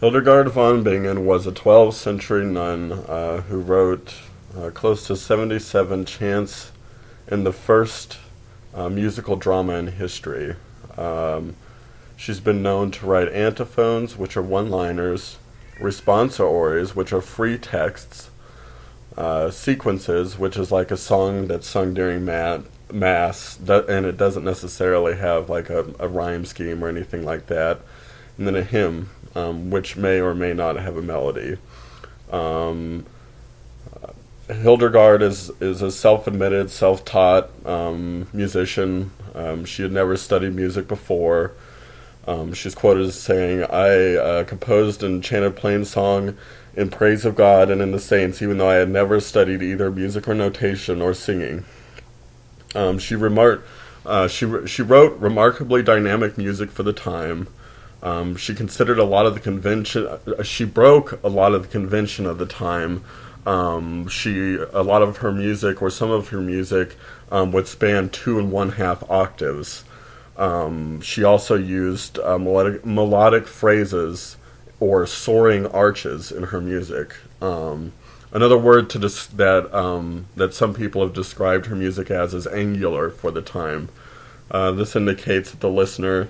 Hildegard von Bingen was a 12th century nun who wrote close to 77 chants in the first musical drama in history. Um, she's been known to write antiphons, which are one-liners, responsorials, which are free texts, sequences, which is like a song that's sung during mass, and it doesn't necessarily have like a rhyme scheme or anything like that, and then a hymn, which may or may not have a melody. Um, Hildegard is a self-admitted, self-taught musician. She had never studied music before. She's quoted as saying, "I composed and chanted plain song in praise of God and in the saints, even though I had never studied either music or notation or singing." She wrote remarkably dynamic music for the time. She considered a lot of the convention. She broke a lot of the convention of the time. A lot of her music, or some of her music, would span 2½ octaves. She also used melodic phrases or soaring arches in her music. Another word that some people have described her music as is angular for the time. This indicates that the listener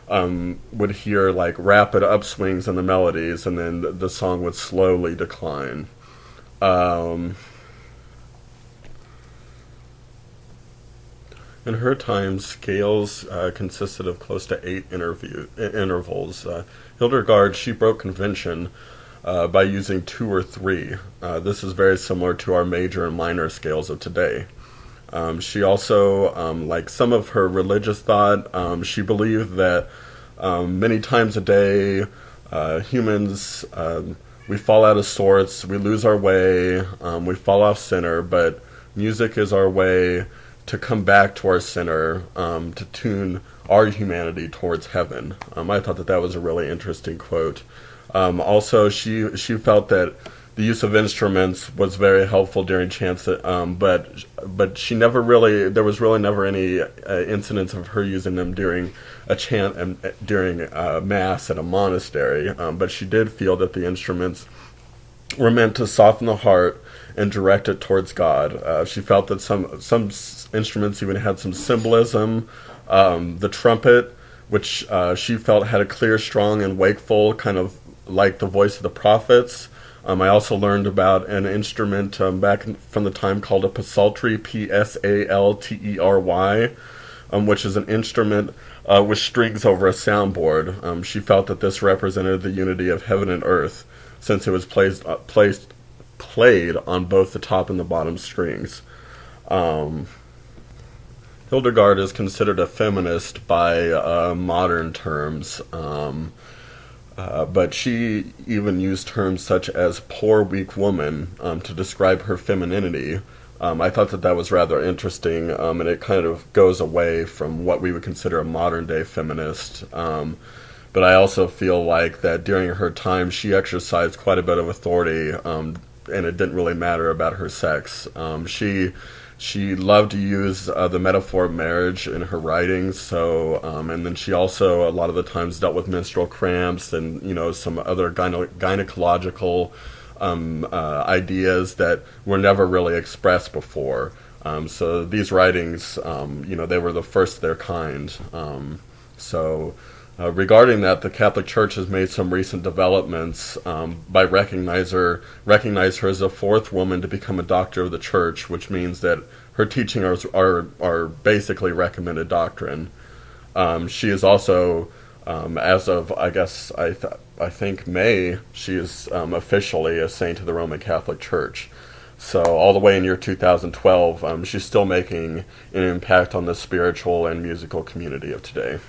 would hear like rapid upswings in the melodies, and then the song would slowly decline. In her time, scales consisted of close to 8 intervals. Hildegard, she broke convention by using 2 or 3. This is very similar to our major and minor scales of today. She also, like some of her religious thought, she believed that many times a day, humans, we fall out of sorts, we lose our way, we fall off center, but music is our way to come back to our center, to tune our humanity towards heaven. I thought that was a really interesting quote. Also, she felt that the use of instruments was very helpful during chants, but she never really, there was really never any incidents of her using them during a chant and during mass at a monastery. But she did feel that the instruments were meant to soften the heart and direct it towards God. She felt that some instruments even had some symbolism. The trumpet, which she felt had a clear, strong, and wakeful, kind of like the voice of the prophets. I also learned about an instrument back from the time called a psaltery, Psaltery, which is an instrument with strings over a soundboard. She felt that this represented the unity of heaven and earth, since it was played on both the top and the bottom strings. Hildegard is considered a feminist by modern terms. But she even used terms such as poor, weak woman to describe her femininity. I thought that was rather interesting, and it kind of goes away from what we would consider a modern-day feminist. But I also feel like that during her time, she exercised quite a bit of authority, and it didn't really matter about her sex. She loved to use the metaphor of marriage in her writings. And then she also a lot of the times dealt with menstrual cramps and some other gynecological ideas that were never really expressed before. So these writings, they were the first of their kind. Regarding that, the Catholic Church has made some recent developments by recognize her as the 4th woman to become a doctor of the Church, which means that her teachings are basically recommended doctrine. She is also, as of I think May, she is officially a saint of the Roman Catholic Church. So all the way in year 2012, she's still making an impact on the spiritual and musical community of today.